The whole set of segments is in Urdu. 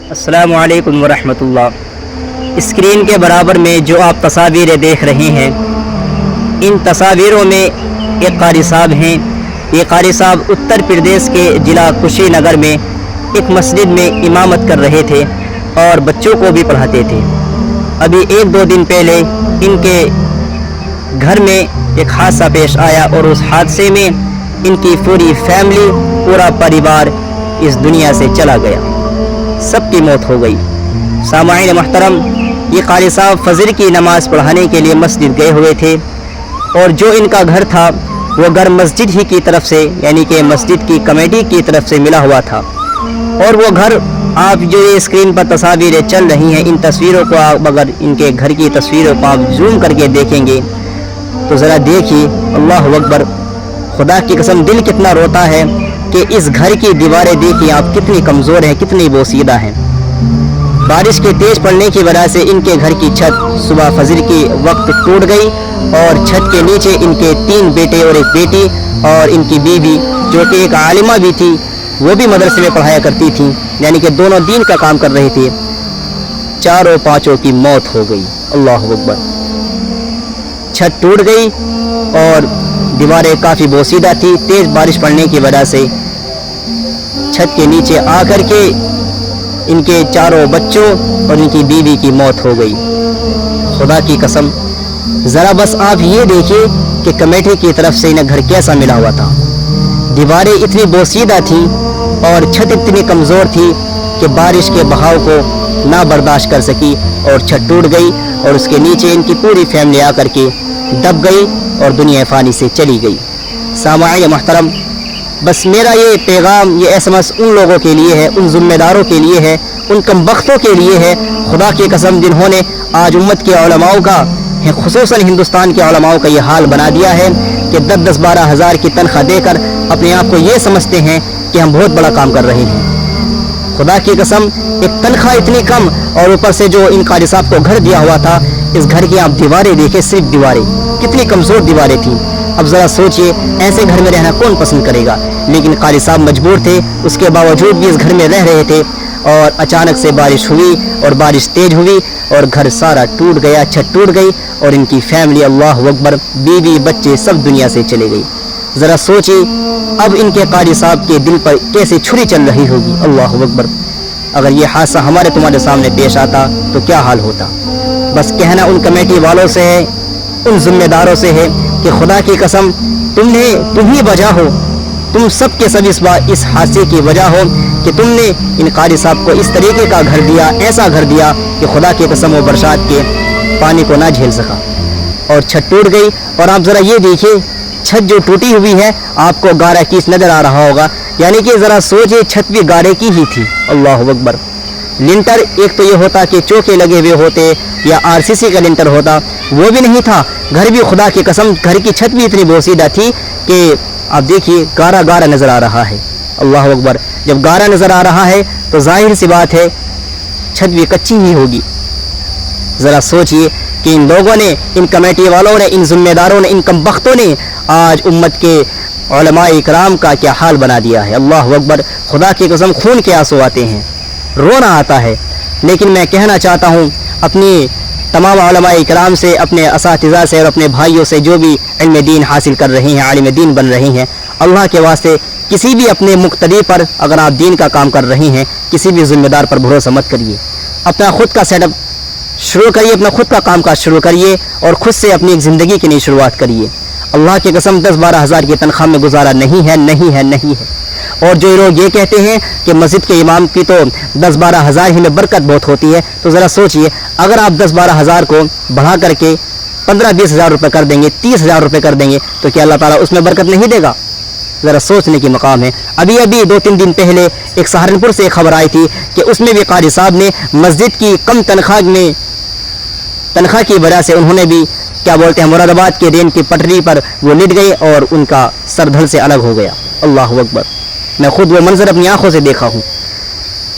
السلام علیکم ورحمۃ اللہ۔ اسکرین کے برابر میں جو آپ تصاویریں دیکھ رہے ہیں، ان تصاویروں میں ایک قاری صاحب ہیں۔ یہ قاری صاحب اتر پردیش کے ضلع کشی نگر میں ایک مسجد میں امامت کر رہے تھے اور بچوں کو بھی پڑھاتے تھے۔ ابھی 1-2 دن پہلے ان کے گھر میں ایک حادثہ پیش آیا اور اس حادثے میں ان کی پوری فیملی، پورا پریوار اس دنیا سے چلا گیا، سب کی موت ہو گئی۔ سامعین محترم، یہ قاری صاحب فجر کی نماز پڑھانے کے لیے مسجد گئے ہوئے تھے اور جو ان کا گھر تھا وہ گھر مسجد ہی کی طرف سے، یعنی کہ مسجد کی کمیٹی کی طرف سے ملا ہوا تھا۔ اور وہ گھر، آپ جو یہ اسکرین پر تصاویریں چل رہی ہیں، ان تصویروں کو آپ اگر ان کے گھر کی تصویروں کو آپ زوم کر کے دیکھیں گے تو ذرا دیکھیے، اللہ اکبر، خدا کی قسم دل کتنا روتا ہے کہ اس گھر کی دیواریں دیکھیں آپ کتنی کمزور ہیں، کتنی بوسیدہ ہیں۔ بارش کے تیز پڑنے کی وجہ سے ان کے گھر کی چھت صبح فجر کی وقت ٹوٹ گئی اور چھت کے نیچے ان کے 3 بیٹے اور ایک بیٹی اور ان کی بیوی جو کہ ایک عالمہ بھی تھی، وہ بھی مدرسے میں پڑھایا کرتی تھی، یعنی کہ دونوں دین کا کام کر رہی تھی، 4 کی موت ہو گئی۔ اللہ اکبر، چھت ٹوٹ گئی اور دیواریں کافی بوسیدہ تھی، تیز بارش پڑنے کی وجہ سے چھت کے نیچے آ کر کے ان کے 4 بچوں اور ان کی بیوی کی موت ہو گئی۔ خدا کی قسم، ذرا بس آپ یہ دیکھیے کہ کمیٹی کی طرف سے انہیں گھر کیسا ملا ہوا تھا۔ دیواریں اتنی بوسیدہ تھیں اور چھت اتنی کمزور تھی کہ بارش کے بہاؤ کو نہ برداشت کر سکی اور چھت ٹوٹ گئی اور اس کے نیچے ان کی پوری فیملی آ کر کے دب گئی اور دنیا فانی سے چلی گئی۔ سامعین محترم، بس میرا یہ پیغام، یہ SMS ان لوگوں کے لیے ہے، ان ذمہ داروں کے لیے ہے، ان کم بختوں کے لیے ہے، خدا کی قسم جنہوں نے آج امت کے علماء کا، خصوصاً ہندوستان کے علماء کا یہ حال بنا دیا ہے کہ 10-12 ہزار کی تنخواہ دے کر اپنے آپ کو یہ سمجھتے ہیں کہ ہم بہت بڑا کام کر رہے ہیں۔ خدا کی قسم، ایک تنخواہ اتنی کم اور اوپر سے جو ان قاری صاحب کو گھر دیا ہوا تھا، اس گھر کی آپ دیواریں دیکھیں، صرف دیواریں کتنی کمزور دیواریں تھیں۔ اب ذرا سوچئے، ایسے گھر میں رہنا کون پسند کرے گا؟ لیکن قاری صاحب مجبور تھے، اس کے باوجود بھی اس گھر میں رہ رہے تھے اور اچانک سے بارش ہوئی اور بارش تیز ہوئی اور گھر سارا ٹوٹ گیا، چھت ٹوٹ گئی اور ان کی فیملی، اللہ اکبر، بیوی بچے سب دنیا سے چلے گئی۔ ذرا سوچئے اب ان کے قاری صاحب کے دل پر کیسے چھری چل رہی ہوگی۔ اللہ اکبر، اگر یہ حادثہ ہمارے تمہارے سامنے پیش آتا تو کیا حال ہوتا؟ بس کہنا ان کمیٹی والوں سے ہے، ان ذمہ داروں سے ہے کہ خدا کی قسم تم ہی وجہ ہو، تم سب کے سب اس حادثے کی وجہ ہو کہ تم نے ان قاری صاحب کو اس طریقے کا گھر دیا، ایسا گھر دیا کہ خدا کی قسم وہ برسات کے پانی کو نہ جھیل سکا اور چھت ٹوٹ گئی۔ اور آپ ذرا یہ دیکھیے، چھت جو ٹوٹی ہوئی ہے آپ کو گارا کیس نظر آ رہا ہوگا، یعنی کہ ذرا سوچے چھت بھی گارے کی ہی تھی۔ اللہ اکبر، لنٹر ایک تو یہ ہوتا کہ چوکے لگے ہوئے ہوتے یا RCC کا لنٹر ہوتا، وہ بھی نہیں تھا۔ گھر بھی خدا کی قسم، گھر کی چھت بھی اتنی بوسیدہ تھی کہ آپ دیکھیے گارا نظر آ رہا ہے۔ اللہ اکبر، جب گارا نظر آ رہا ہے تو ظاہر سی بات ہے چھت بھی کچی ہی ہوگی۔ ذرا سوچئے کہ ان لوگوں نے، ان کمیٹی والوں نے، ان ذمہ داروں نے، ان کم بختوں نے آج امت کے علماء اکرام کا کیا حال بنا دیا ہے۔ اللہ اکبر، خدا کی قسم خون کے آنسو آتے ہیں، رونا آتا ہے۔ لیکن میں کہنا چاہتا ہوں اپنی تمام علماء اکرام سے، اپنے اساتذہ سے اور اپنے بھائیوں سے جو بھی علم دین حاصل کر رہے ہیں، عالم دین بن رہے ہیں، اللہ کے واسطے کسی بھی اپنے مقتدی پر اگر آپ دین کا کام کر رہے ہیں، کسی بھی ذمہ دار پر بھروسہ مت کریے۔ اپنا خود کا سیٹ اپ شروع کریے، اپنا خود کا کام کاج شروع کریے اور خود سے اپنی ایک زندگی کی نئی شروعات کریے۔ اللہ کی قسم 10-12 ہزار کی تنخواہ میں گزارا نہیں ہے۔ اور جو لوگ یہ کہتے ہیں کہ مسجد کے امام کی تو 10-12 ہزار ہی میں برکت بہت ہوتی ہے، تو ذرا سوچئے اگر آپ 10-12 ہزار کو بڑھا کر کے 15-20 ہزار روپے کر دیں گے، 30 ہزار روپے کر دیں گے، تو کیا اللہ تعالیٰ اس میں برکت نہیں دے گا؟ ذرا سوچنے کی مقام ہے۔ ابھی 2-3 دن پہلے ایک سہارنپور سے ایک خبر آئی تھی کہ اس میں بھی قاری صاحب نے مسجد کی کم تنخواہ کی وجہ سے انہوں نے بھی کیا بولتے ہیں مراد آباد کے ریل کی پٹری پر وہ لٹ گئے اور ان کا سر دھڑ سے الگ ہو گیا۔ اللہ اکبر، میں خود وہ منظر اپنی آنکھوں سے دیکھا ہوں۔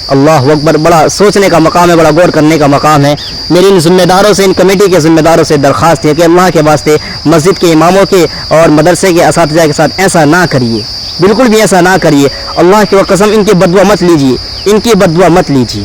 اللہ اکبر، بڑا سوچنے کا مقام ہے، بڑا غور کرنے کا مقام ہے۔ میری ان ذمہ داروں سے، ان کمیٹی کے ذمہ داروں سے درخواست ہے کہ اللہ کے واسطے مسجد کے اماموں کے اور مدرسے کے اساتذہ کے ساتھ ایسا نہ کریے، بالکل بھی ایسا نہ کریے۔ اللہ کی قسم ان کی بددعا مت لیجیے، ان کی بددعا مت لیجیے۔